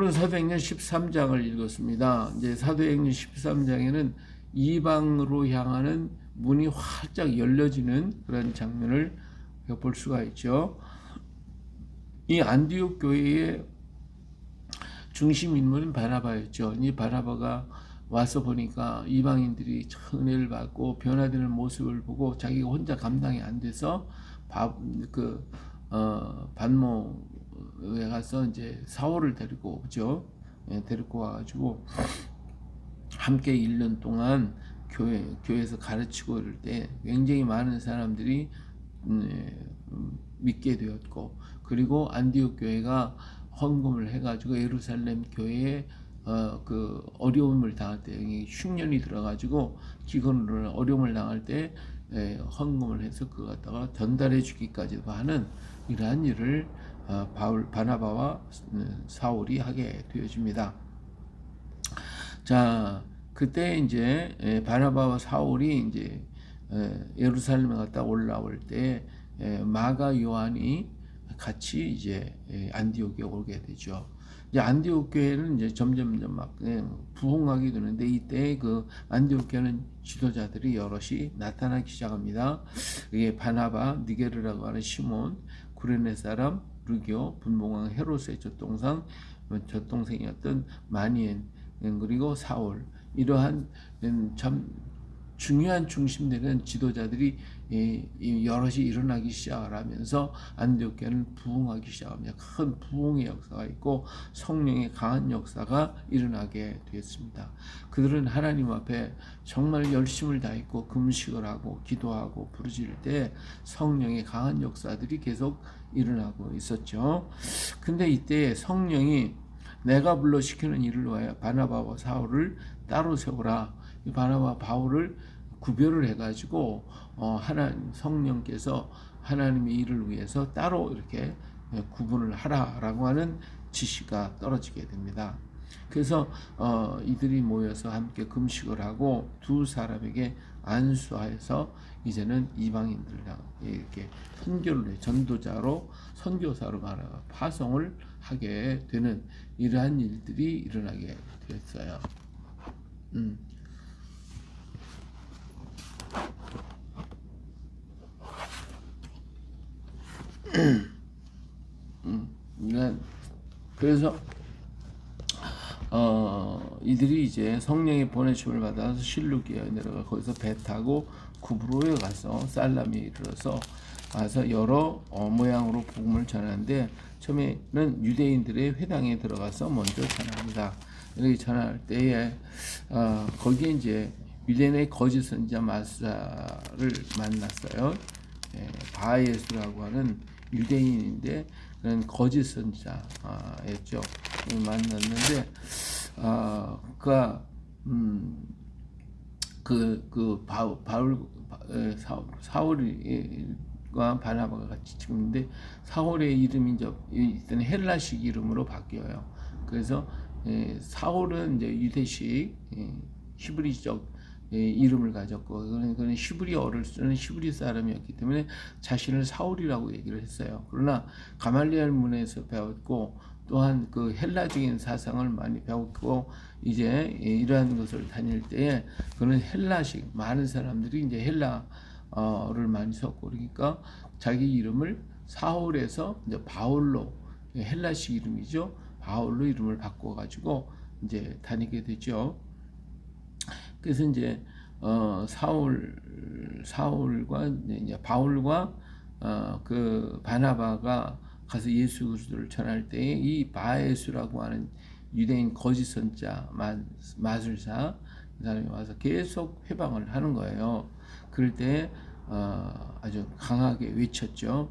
오늘 사도행전 13장을 읽었습니다. 이제 사도행전 13장에는 이방으로 향하는 문이 활짝 열려지는 그런 장면을 볼 수가 있죠. 이 안디옥 교회의 중심 인물은 바나바였죠. 이 바나바가 와서 보니까 이방인들이 은혜를 받고 변화되는 모습을 보고 자기가 혼자 감당이 안 돼서 반모에 가서 이제 사울을 데리고 오죠. 데리고 와가지고 함께 1년 동안 교회에서 가르치고 이럴 때 굉장히 많은 사람들이 믿게 되었고, 그리고 안디옥 교회가 헌금을 해가지고 예루살렘 교회에 그 어려움을 당할 때 흉년이 들어가지고 기근으로 어려움을 당할 때 헌금을 해서 그거 갖다가 전달해 주기까지도 하는 이러한 일을 바나바와 사울이 하게 되어집니다. 자, 그때 이제 바나바와 사울이 이제 예루살렘에 갔다 올라올 때 마가 요한이 같이 이제 안디옥에 오게 되죠. 이제 안디옥 교회는 이제 점점 막 부흥하게 되는데, 이때 그 안디옥 교회는 지도자들이 여럿이 나타나기 시작합니다. 이게 바나바, 니게르라고 하는 시몬, 구레네 사람 루교, 분봉왕 헤롯의 젖동생이었던 마니엔, 그리고 사울, 이러한 참 중요한 중심되는 지도자들이 여럿이 일어나기 시작을 하면서 안디옥 교회는 부흥하기 시작합니다. 큰 부흥의 역사가 있고 성령의 강한 역사가 일어나게 되었습니다. 그들은 하나님 앞에 정말 열심을 다했고 금식을 하고 기도하고 부르짖을 때 성령의 강한 역사들이 계속 일어나고 있었죠. 근데 이때 성령이 내가 불러 시키는 일을 위하여 바나바와 사울을 따로 세우라. 이 바나바 바울을 구별을 해가지고 하나님 성령께서 하나님의 일을 위해서 따로 이렇게 구분을 하라라고 하는 지시가 떨어지게 됩니다. 그래서 이들이 모여서 함께 금식을 하고 두 사람에게 안수하여서 이제는 이방인들과 이렇게 선교를 해 전도자로 선교사로 말하고 파송을 하게 되는 이러한 일들이 일어나게 되었어요. 그래서 이들이 이제 성령의 보내심을 받아서 실루기에 내려가 거기서 배 타고 구브로에 가서 살람에 이르러서 와서 여러 모양으로 복음을 전하는데, 처음에는 유대인들의 회당에 들어가서 먼저 전합니다. 이렇게 전할 때에 거기에 이제 유대인의 거짓 선지자 마술사를 만났어요. 바예수라고 하는 유대인인데 그런 거짓 선지자였죠. 만났는데 그가 사울과 바나바가 같이 찍는데, 사울의 이름이 이제 헬라식 이름으로 바뀌어요. 그래서 사울은 이제 유대식 히브리적 이름을 가졌고, 그는 히브리어를 쓰는 히브리 사람이었기 때문에 자신을 사울이라고 얘기를 했어요. 그러나 가말리엘 문에서 배웠고, 또한 그 헬라적인 사상을 많이 배웠고, 이제 이러한 것을 다닐 때에 그는 헬라식, 많은 사람들이 이제 헬라어를 많이 썼고, 그러니까 자기 이름을 사울에서 이제 바울로, 헬라식 이름이죠, 바울로 이름을 바꿔가지고 이제 다니게 되죠. 그래서 이제 사울과 이제 바울과 그 바나바가 가서 예수 그리스도를 전할 때에 이 바예수라고 하는 유대인 거짓 선자 마술사, 그 사람이 와서 계속 회방을 하는 거예요. 그럴 때 아주 강하게 외쳤죠.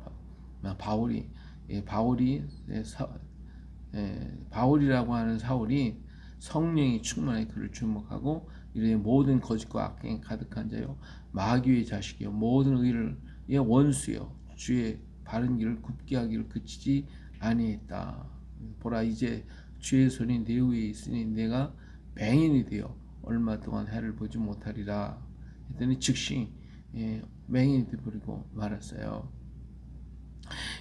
바울이라고 하는 사울이 성령이 충만해 그를 주목하고 이르되 모든 거짓과 악행이 가득한 자요 마귀의 자식이요 모든 의의 원수요 주의 바른 길을 굽게 하기를 그치지 아니했다. 보라, 이제 주의 손이 내 위에 있으니 내가 맹인이 되어 얼마 동안 해를 보지 못하리라 했더니 즉시 맹인이 되어버리고 말았어요.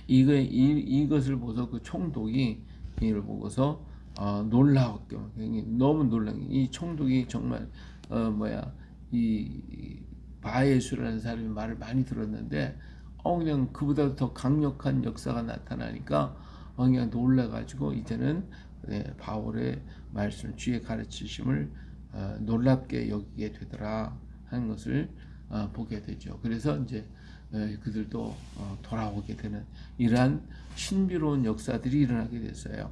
이것을 보고서 그 총독이 이를 보고서 놀라웠고 너무 놀란 이 총독이 정말 이 바예수라는 사람이 말을 많이 들었는데 그냥 그보다 더 강력한 역사가 나타나니까 그냥 놀라가지고 이제는 바울의 말씀 주의 가르치심을 놀랍게 여기게 되더라 하는 것을 보게 되죠. 그래서 이제 그들도 돌아오게 되는 이러한 신비로운 역사들이 일어나게 됐어요.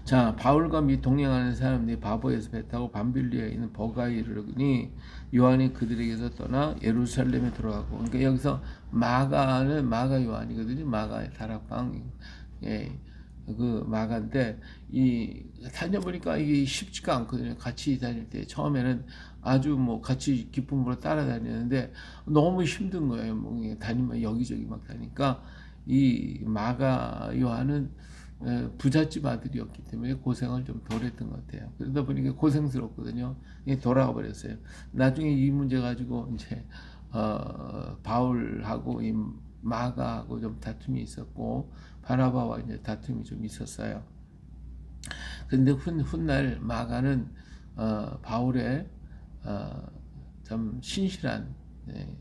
자, 바울과 및 동행하는 사람들이 바보에서 배 타고 밤빌리에 있는 버가에 이르르니 요한이 그들에게서 떠나 예루살렘에 들어가고, 그러니까 여기서 마가는 마가 요한이거든요. 마가의 다락방, 그 마가인데 이 다녀보니까 이게 쉽지가 않거든요. 같이 다닐 때 처음에는 아주 같이 기쁨으로 따라다니는데 너무 힘든 거예요. 다니면 여기저기 막 다니까 이 마가 요한은 부잣집 아들이었기 때문에 고생을 좀 덜 했던 것 같아요. 그러다 보니까 고생스럽거든요. 돌아가 버렸어요. 나중에 이 문제 가지고 이제 바울하고 이 마가하고 좀 다툼이 있었고 바나바와 이제 다툼이 좀 있었어요. 근데 훗날 마가는 바울의 참 신실한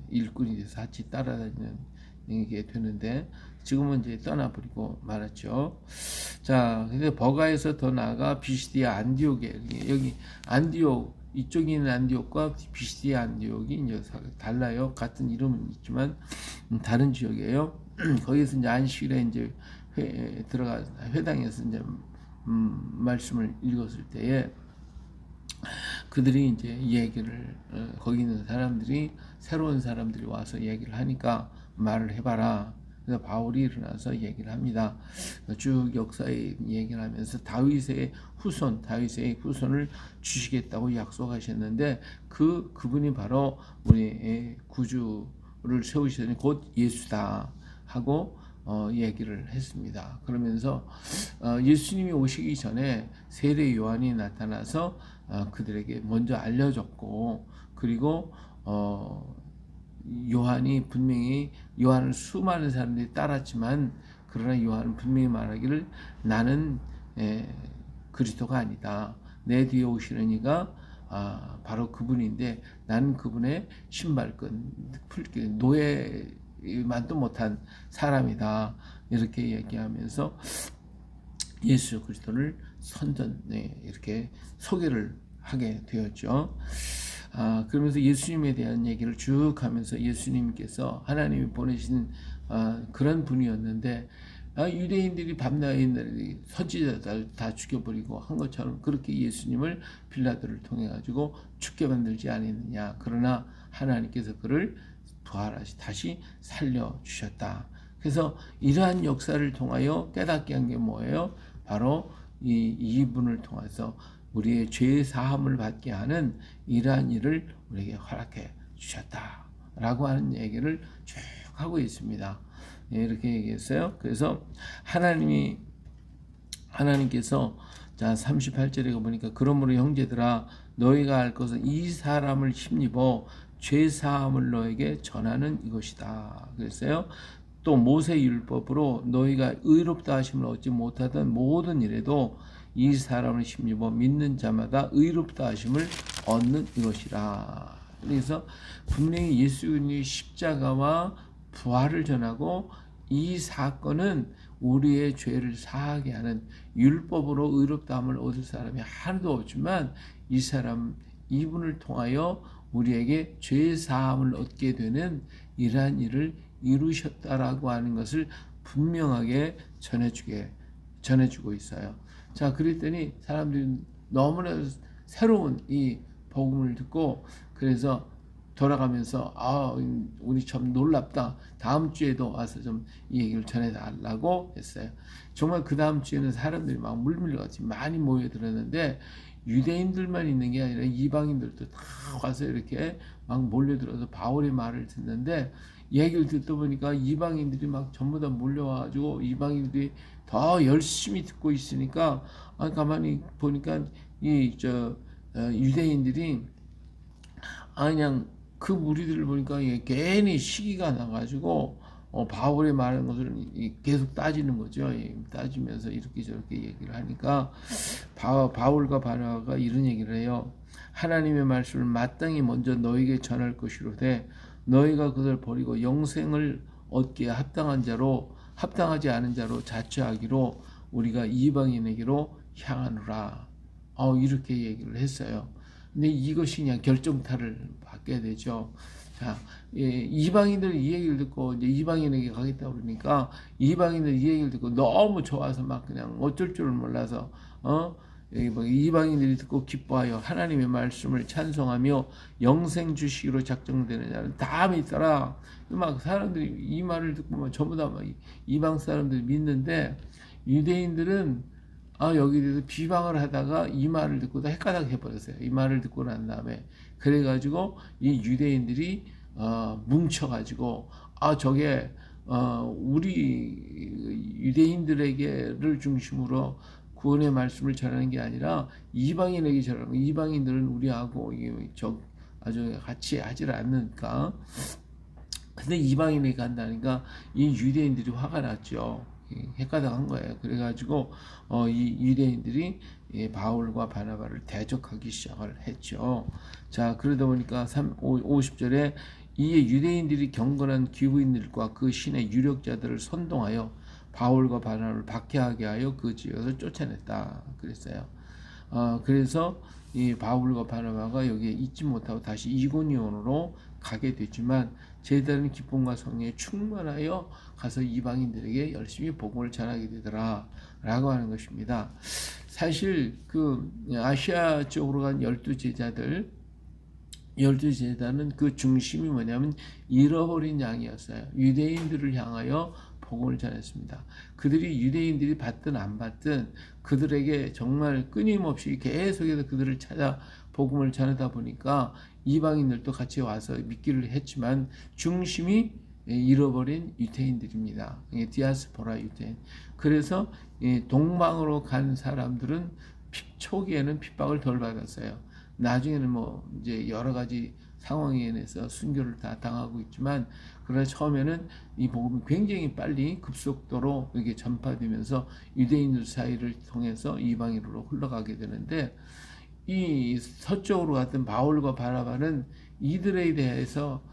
일꾼이 돼서 같이 따라다니는 게 되는데 지금은 이제 떠나버리고 말았죠. 자, 근데 버가에서 더 나아가 비시디아 안디옥에 여기 안디옥 이쪽에 있는 안디옥과 비시디아 안디옥이 이제 달라요. 같은 이름은 있지만 다른 지역이에요. 거기서 이제 안식일에 이제 들어가 회당에서 이제 말씀을 읽었을 때에 그들이 이제 얘기를 거기 있는 사람들이 새로운 사람들이 와서 얘기를 하니까 말을 해봐라. 그래서 바울이 일어나서 얘기를 합니다. 쭉 역사의 얘기를 하면서 다윗의 후손을 주시겠다고 약속하셨는데 그분이 바로 우리의 구주를 세우시더니 곧 예수다 하고 얘기를 했습니다. 그러면서 예수님이 오시기 전에 세례 요한이 나타나서 그들에게 먼저 알려줬고 그리고 요한이 분명히 요한을 수많은 사람들이 따랐지만 그러나 요한은 분명히 말하기를 나는 그리스도가 아니다. 내 뒤에 오시는 이가 바로 그분인데 나는 그분의 신발끈 노예만도 못한 사람이다. 이렇게 얘기하면서 예수 그리스도를 이렇게 소개를 하게 되었죠. 그러면서 예수님에 대한 얘기를 쭉 하면서 예수님께서 하나님이 보내신 그런 분이었는데 유대인들이 밤낮에 선지자들 다 죽여버리고 한 것처럼 그렇게 예수님을 빌라도를 통해 가지고 죽게 만들지 않았느냐. 그러나 하나님께서 그를 부활하시 다시 살려주셨다. 그래서 이러한 역사를 통하여 깨닫게 한 게 뭐예요? 바로 이분을 통해서 우리의 죄 사함을 받게 하는 이러한 일을 우리에게 허락해 주셨다라고 하는 얘기를 쭉 하고 있습니다. 이렇게 얘기했어요. 그래서 하나님께서 자 38절에 보니까 그러므로 형제들아 너희가 알 것은 이 사람을 힘입어 죄 사함을 너에게 전하는 이것이다. 그랬어요. 또 모세 율법으로 너희가 의롭다 하심을 얻지 못하던 모든 일에도 이 사람을 힘입어 믿는 자마다 의롭다 하심을 얻는 이것이라. 그래서 분명히 예수님이 십자가와 부활을 전하고 이 사건은 우리의 죄를 사하게 하는 율법으로 의롭다함을 얻을 사람이 하나도 없지만 이 사람 이분을 통하여 우리에게 죄 사함을 얻게 되는 이러한 일을 이루셨다라고 하는 것을 분명하게 전해주고 있어요. 자, 그랬더니 사람들이 너무나 새로운 이 복음을 듣고 그래서 돌아가면서 우리 참 놀랍다. 다음 주에도 와서 좀 이 얘기를 전해달라고 했어요. 정말 그 다음 주에는 사람들이 막 물밀같이 많이 모여들었는데 유대인들만 있는 게 아니라 이방인들도 다 와서 이렇게 막 몰려들어서 바울의 말을 듣는데 얘기를 듣다 보니까 이방인들이 막 전부 다 몰려와가지고 이방인들이 더 열심히 듣고 있으니까 가만히 보니까 유대인들이 그냥 그 무리들을 보니까 괜히 시기가 나가지고 바울이 말하는 것을 계속 따지는 거죠. 따지면서 이렇게 저렇게 얘기를 하니까 바울과 바나바가 이런 얘기를 해요. 하나님의 말씀을 마땅히 먼저 너에게 전할 것이로되 너희가 그들 버리고 영생을 얻기에 합당하지 않은 자로 자처하기로 우리가 이방인에게로 향하노라. 이렇게 얘기를 했어요. 근데 이것이 그냥 결정타를 받게 되죠. 자, 이방인들이 이 얘기를 듣고 이제 이방인에게 가겠다 그러니까 이방인들이 이 얘기를 듣고 너무 좋아서 막 그냥 어쩔 줄을 몰라서 이방인들이 듣고 기뻐하여 하나님의 말씀을 찬송하며 영생 주시기로 작정되는 자는 다 믿더라. 막 사람들이 이 말을 듣고 막 전부 다 막 이방 사람들이 믿는데 유대인들은 여기에 대해서 비방을 하다가 이 말을 듣고 다 헷갈리게 해버렸어요. 이 말을 듣고 난 다음에 그래가지고 이 유대인들이 뭉쳐가지고 저게 우리 유대인들에게를 중심으로 구원의 말씀을 전하는 게 아니라 이방인에게 전하는 거. 이방인들은 우리하고 아주 같이 하질 않으니까. 근데 이방인에게 간다니까 이 유대인들이 화가 났죠. 헷가닥한 거예요. 그래가지고 이 유대인들이 바울과 바나바를 대적하기 시작을 했죠. 자, 그러다 보니까 50절에 이에 유대인들이 경건한 귀부인들과 그 신의 유력자들을 선동하여 바울과 바나바를 박해하게 하여 그 지역에서 쫓아냈다 그랬어요. 그래서 이 바울과 바나바가 여기에 있지 못하고 다시 이고니온으로 가게 되지만 제다른 기쁨과 성령에 충만하여 가서 이방인들에게 열심히 복음을 전하게 되더라 라고 하는 것입니다. 사실 그 아시아 쪽으로 간 12제자는 그 중심이 뭐냐면 잃어버린 양이었어요. 유대인들을 향하여 복음을 전했습니다. 그들이 유대인들이 받든 안 받든 그들에게 정말 끊임없이 계속해서 그들을 찾아 복음을 전하다 보니까 이방인들도 같이 와서 믿기를 했지만 중심이 잃어버린 유대인들입니다. 디아스포라 유대인. 그래서 동방으로 간 사람들은 초기에는 핍박을 덜 받았어요. 나중에는 뭐 이제 여러 가지 상황에 인해서 순교를 다 당하고 있지만 그러나 처음에는 이 복음이 굉장히 빨리 급속도로 이게 전파되면서 유대인들 사이를 통해서 이방인으로 흘러가게 되는데 이 서쪽으로 갔던 바울과 바나바는 이들에 대해서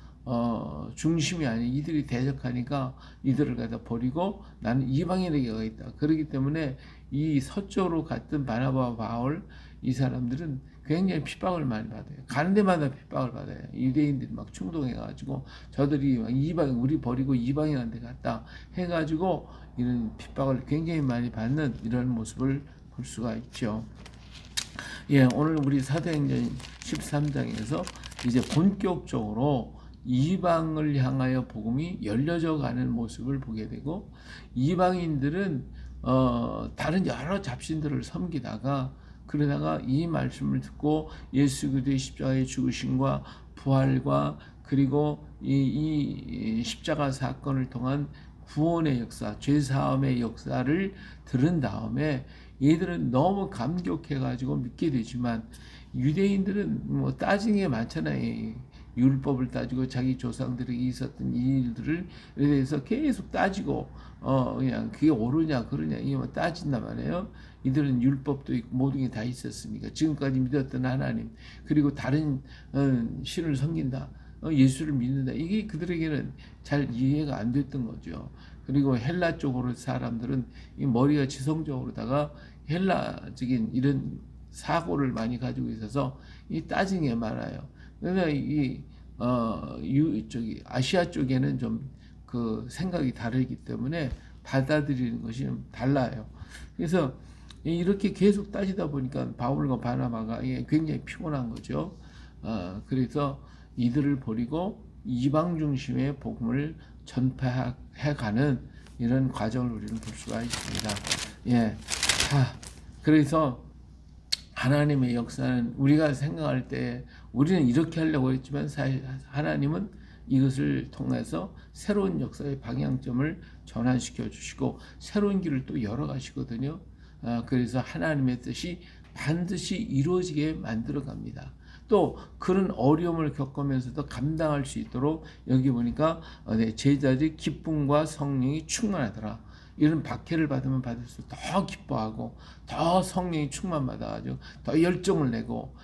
중심이 아닌 이들이 대적하니까 이들을 갖다 버리고 나는 이방인에게 가겠다. 그렇기 때문에 이 서쪽으로 갔던 바나바와 바울 이 사람들은 굉장히 핍박을 많이 받아요. 가는 데마다 핍박을 받아요. 유대인들이 막 충동해가지고 저들이 막 우리 버리고 이방인한테 갔다 해가지고 이런 핍박을 굉장히 많이 받는 이런 모습을 볼 수가 있죠. 오늘 우리 사도행전 13장에서 이제 본격적으로 이방을 향하여 복음이 열려져 가는 모습을 보게 되고 이방인들은 다른 여러 잡신들을 섬기다가 그러다가 이 말씀을 듣고 예수 그리스도의 십자가의 죽으심과 부활과 그리고 이 십자가 사건을 통한 구원의 역사, 죄사함의 역사를 들은 다음에 얘들은 너무 감격해가지고 믿게 되지만 유대인들은 뭐 따지는 게 많잖아요. 율법을 따지고 자기 조상들에게 있었던 일들을 대해서 계속 따지고 그냥 그게 옳으냐 그러냐 이거 따진단 말이에요. 이들은 율법도 있고 모든 게 다 있었으니까 지금까지 믿었던 하나님 그리고 다른 신을 섬긴다. 예수를 믿는다. 이게 그들에게는 잘 이해가 안 됐던 거죠. 그리고 헬라 쪽으로 사람들은 이 머리가 지성적으로다가 헬라적인 이런 사고를 많이 가지고 있어서 이 따지는 게 많아요. 그러나 저기 아시아 쪽에는 좀 그 생각이 다르기 때문에 받아들이는 것이 좀 달라요. 그래서 이렇게 계속 따지다 보니까 바울과 바나바가 굉장히 피곤한 거죠. 그래서 이들을 버리고 이방 중심의 복음을 전파해가는 이런 과정을 우리는 볼 수가 있습니다. 그래서 하나님의 역사는 우리가 생각할 때 우리는 이렇게 하려고 했지만 사실 하나님은 이것을 통해서 새로운 역사의 방향점을 전환시켜 주시고 새로운 길을 또 열어가시거든요. 그래서 하나님의 뜻이 반드시 이루어지게 만들어 갑니다. 또 그런 어려움을 겪으면서도 감당할 수 있도록 여기 보니까 제자들이 기쁨과 성령이 충만하더라. 이런 박해를 받으면 받을수록 더 기뻐하고 더 성령이 충만받아가지고 더 열정을 내고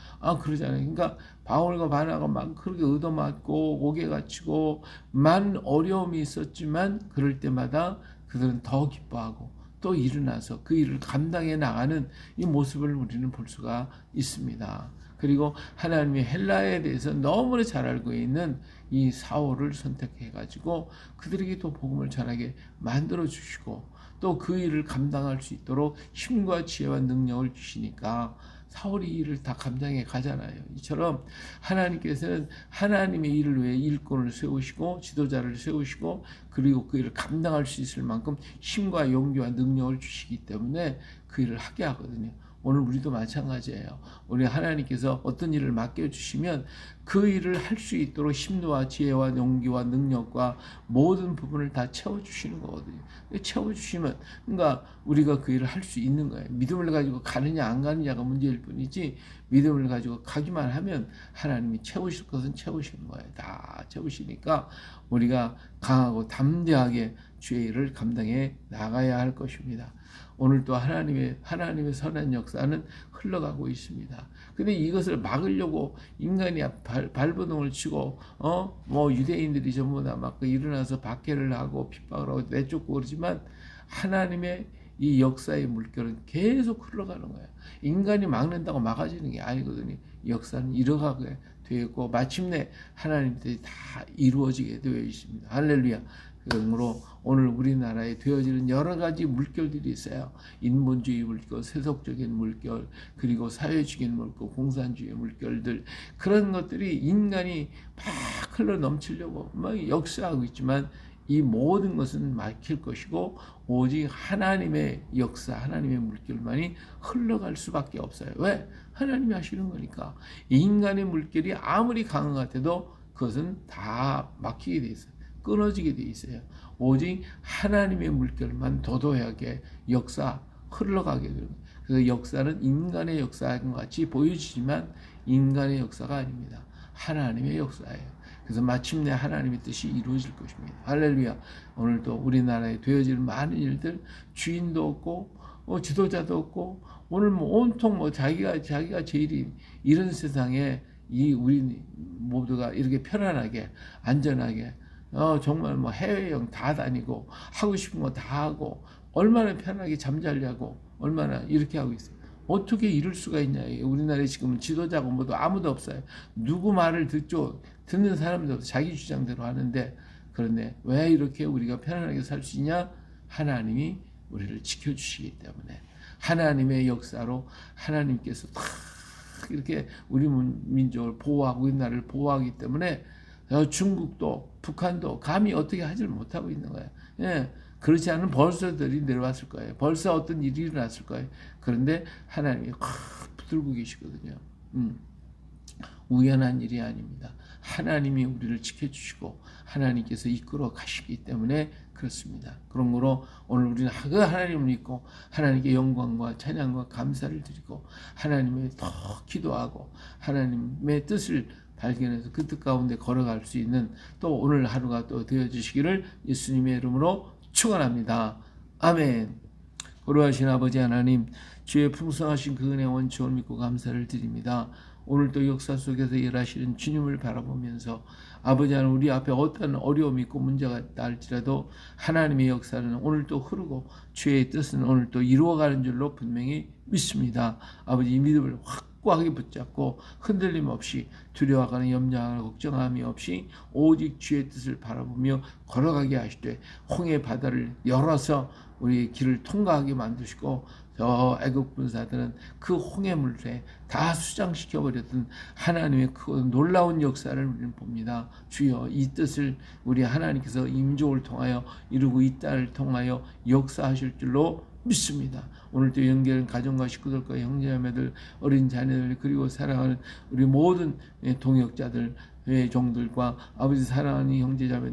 그러잖아요. 그러니까 바울과 바나바가 막 그렇게 얻어맞고 옥에 갇히고 많은 어려움이 있었지만 그럴 때마다 그들은 더 기뻐하고 또 일어나서 그 일을 감당해 나가는 이 모습을 우리는 볼 수가 있습니다. 그리고 하나님이 헬라에 대해서 너무나 잘 알고 있는 이 사울을 선택해 가지고 그들에게 또 복음을 전하게 만들어 주시고 또 그 일을 감당할 수 있도록 힘과 지혜와 능력을 주시니까 사울이 이 일을 다 감당해 가잖아요. 이처럼 하나님께서는 하나님의 일을 위해 일꾼을 세우시고 지도자를 세우시고 그리고 그 일을 감당할 수 있을 만큼 힘과 용기와 능력을 주시기 때문에 그 일을 하게 하거든요. 오늘 우리도 마찬가지예요. 우리 하나님께서 어떤 일을 맡겨주시면 그 일을 할 수 있도록 힘과 지혜와 용기와 능력과 모든 부분을 다 채워주시는 거거든요. 채워주시면 그러니까 우리가 그 일을 할 수 있는 거예요. 믿음을 가지고 가느냐 안 가느냐가 문제일 뿐이지 믿음을 가지고 가기만 하면 하나님이 채우실 것은 채우시는 거예요. 다 채우시니까 우리가 강하고 담대하게 주의 일을 감당해 나가야 할 것입니다. 오늘도 하나님의 선한 역사는 흘러가고 있습니다. 근데 이것을 막으려고 인간이 발버둥을 치고 유대인들이 전부 다 막 일어나서 박해를 하고 핍박을 하고 내쫓고 그러지만 하나님의 이 역사의 물결은 계속 흘러가는 거예요. 인간이 막는다고 막아지는 게 아니거든요. 이 역사는 이뤄가게 되어 있고 마침내 하나님들이 다 이루어지게 되어 있습니다. 할렐루야. 그러므로 오늘 우리나라에 되어지는 여러 가지 물결들이 있어요. 인본주의 물결, 세속적인 물결, 그리고 사회주의 물결, 공산주의 물결들 그런 것들이 인간이 막 흘러 넘치려고 막 역사하고 있지만 이 모든 것은 막힐 것이고 오직 하나님의 역사, 하나님의 물결만이 흘러갈 수밖에 없어요. 왜? 하나님이 하시는 거니까. 인간의 물결이 아무리 강한 것 같아도 그것은 다 막히게 돼 있어요. 끊어지게 돼 있어요. 오직 하나님의 물결만 도도하게 역사 흘러가게 됩니다. 그래서 역사는 인간의 역사인 것 같이 보여지지만 인간의 역사가 아닙니다. 하나님의 역사예요. 그래서 마침내 하나님의 뜻이 이루어질 것입니다. 할렐루야. 오늘도 우리나라에 되어지는 많은 일들 주인도 없고 지도자도 없고 오늘 온통 자기가 제일인 이런 세상에 우리 모두가 이렇게 편안하게 안전하게 정말 해외여행 다 다니고 하고 싶은 거 다 하고 얼마나 편하게 잠자려고 얼마나 이렇게 하고 있어요. 어떻게 이럴 수가 있냐. 우리나라에 지금 지도자고 뭐도 아무도 없어요. 누구 말을 듣는 사람들도 자기 주장대로 하는데 그런데 왜 이렇게 우리가 편안하게 살 수 있냐? 하나님이 우리를 지켜주시기 때문에 하나님의 역사로 하나님께서 딱 이렇게 우리 민족을 보호하고 우리나라를 보호하기 때문에 중국도 북한도 감히 어떻게 하지를 못하고 있는 거예요. 예, 그렇지 않으면 벌써들이 내려왔을 거예요. 벌써 어떤 일이 일어났을 거예요. 그런데 하나님이 확 붙들고 계시거든요. 우연한 일이 아닙니다. 하나님이 우리를 지켜주시고 하나님께서 이끌어 가시기 때문에 그렇습니다. 그러므로 오늘 우리는 그 하나님을 믿고 하나님께 영광과 찬양과 감사를 드리고 하나님의 더 기도하고 하나님의 뜻을 발견해서 그 뜻 가운데 걸어갈 수 있는 또 오늘 하루가 또 되어주시기를 예수님의 이름으로 축원합니다. 아멘. 거룩하신 아버지 하나님, 주의 풍성하신 그 은혜 원총을 믿고 감사를 드립니다. 오늘도 역사 속에서 일하시는 주님을 바라보면서 아버지 하나님 우리 앞에 어떤 어려움이 있고 문제가 있다 할지라도 하나님의 역사는 오늘도 흐르고 주의 뜻은 오늘도 이루어가는 줄로 분명히 믿습니다. 아버지 이 믿음을 확고하게 붙잡고 흔들림 없이 두려워하거나 염려하거나 걱정함이 없이 오직 주의 뜻을 바라보며 걸어가게 하시되 홍해 바다를 열어서 우리의 길을 통과하게 만드시고 저 애국 군사들은 그 홍해물에 다 수장시켜 버렸던 하나님의 그 놀라운 역사를 우리는 봅니다. 주여 이 뜻을 우리 하나님께서 임종을 통하여 이루고 이 딸을 통하여 역사하실 줄로 믿습니다. 오늘도 연결된 가정과 식구들과 형제자매들 어린 자녀들 그리고 사랑하는 우리 모든 동역자들 종들과 아버지 사랑하는 형제자매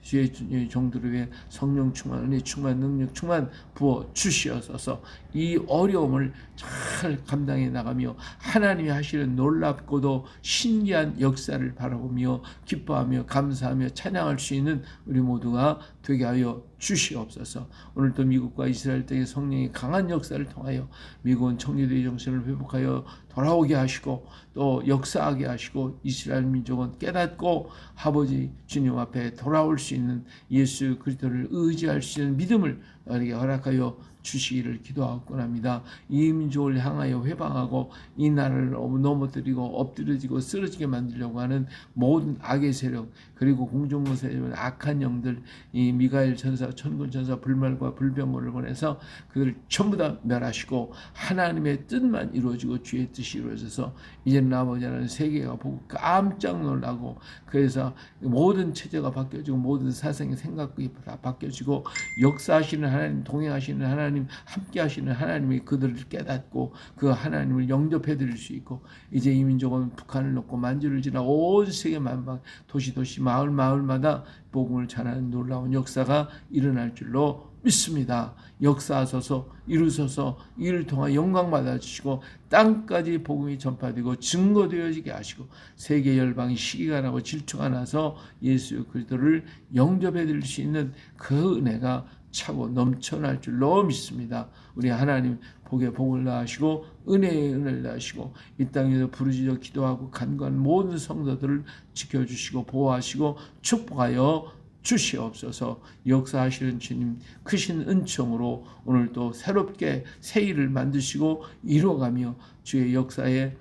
주의 종들을 위해 성령 충만, 은혜 충만, 능력 충만 부어 주시옵소서. 이 어려움을 잘 감당해 나가며 하나님이 하시는 놀랍고도 신기한 역사를 바라보며 기뻐하며 감사하며 찬양할 수 있는 우리 모두가 되게 하여 주시옵소서. 오늘도 미국과 이스라엘 땅의 성령의 강한 역사를 통하여 미국은 청교도의 정신을 회복하여 돌아오게 하시고 또 역사하게 하시고 이스라엘 민족은 깨닫고 아버지 주님 앞에 돌아올 수 있는 예수 그리스도를 의지할 수 있는 믿음을 우리에게 허락하여 주시기를 기도하고 합니다. 이 민족을 향하여 회방하고 이 나라를 넘어뜨리고 엎드려지고 쓰러지게 만들려고 하는 모든 악의 세력 그리고 공중무세의 악한 영들 이 미가엘 천사 천군 천사 불말과 불병거를 보내서 그들을 전부 다 멸하시고 하나님의 뜻만 이루어지고 주의 뜻이 이루어져서 이제는 아버지 하나님 세계가 보고 깜짝 놀라고 그래서 모든 체제가 바뀌어지고 모든 사상의 생각이 다 바뀌어지고 역사하시는 하나님 동행하시는 하나님 함께 하시는 하나님이 그들을 깨닫고 그 하나님을 영접해 드릴 수 있고 이제 이 민족은 북한을 놓고 만주를 지나 온 세계 만방 도시 마을마다 복음을 전하는 놀라운 역사가 일어날 줄로 믿습니다. 역사하소서 이루소서 이를 통하 영광 받아주시고 땅까지 복음이 전파되고 증거되어지게 하시고 세계 열방이 시기가 나고 질투가 나서 예수 그리스도를 영접해 드릴 수 있는 그 은혜가 차고 넘쳐날 줄로 믿습니다. 우리 하나님 복에 복을 다하시고 은혜에 은혜를 다하시고 이 땅에서 부르짖어 기도하고 간구한 모든 성도들을 지켜주시고 보호하시고 축복하여 주시옵소서. 역사하시는 주님 크신 은총으로 오늘도 새롭게 새 일을 만드시고 이루어가며 주의 역사의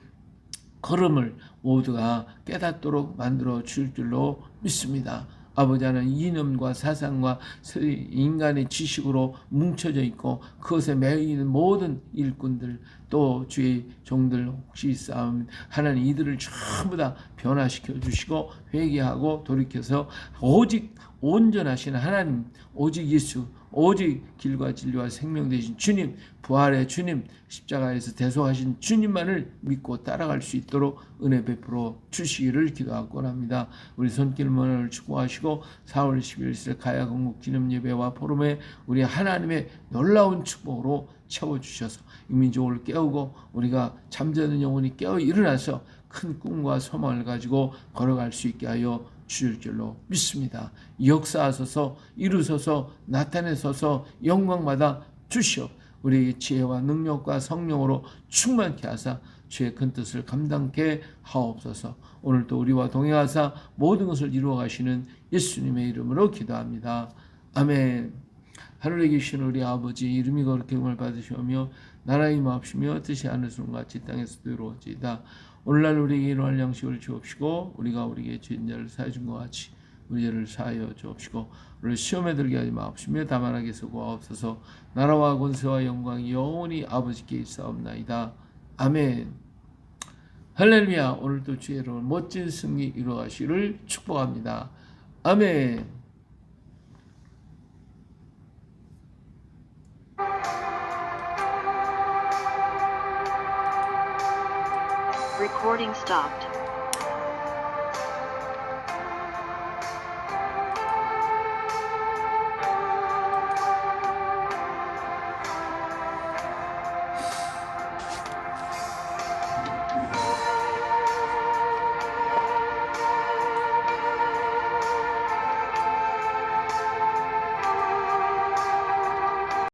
걸음을 모두가 깨닫도록 만들어 줄 줄로 믿습니다. 아버지 하나님 이념과 사상과 인간의 지식으로 뭉쳐져 있고 그것에 매여 있는 모든 일꾼들 또 주의 종들 혹시 싸움 하나님 이들을 전부 다 변화시켜 주시고 회개하고 돌이켜서 오직 온전하신 하나님 오직 예수 오직 길과 진리와 생명 되신 주님 부활의 주님 십자가에서 대속하신 주님만을 믿고 따라갈 수 있도록 은혜 베풀어 주시기를 기도하고 합니다. 우리 손길 문화를 축복하시고 4월 11일 가야 건국 기념 예배와 포럼에 우리 하나님의 놀라운 축복으로 채워주셔서 이 민족을 깨우고 우리가 잠자는 영혼이 깨어 일어나서 큰 꿈과 소망을 가지고 걸어갈 수 있게 하여 주실 줄로 믿습니다. 역사하소서 이루소서 나타내소서 영광받아 주시옵. 우리의 지혜와 능력과 성령으로 충만케 하사 주의 큰 뜻을 감당케 하옵소서. 오늘도 우리와 동행하사 모든 것을 이루어 가시는 예수님의 이름으로 기도합니다. 아멘. 하늘에 계신 우리 아버지 이름이 거룩히 영광을 받으시오며 나라의 마옵시며 뜻이 하늘에서 같이 땅에서도 이루어지이다. 오늘날 우리에게 일용할 양식을 주옵시고 우리가 우리에게 죄인 자를 사하여 준 것 같이 우리 죄를 사하여 주옵시고 우리를 시험에 들게 하지 마옵시며 다만 악에서 구하옵소서. 나라와 권세와 영광이 영원히 아버지께 있사옵나이다. 아멘. 할렐루야. 오늘도 주의 이름으로 멋진 승리 이루어가시를 축복합니다. 아멘. Recording stopped.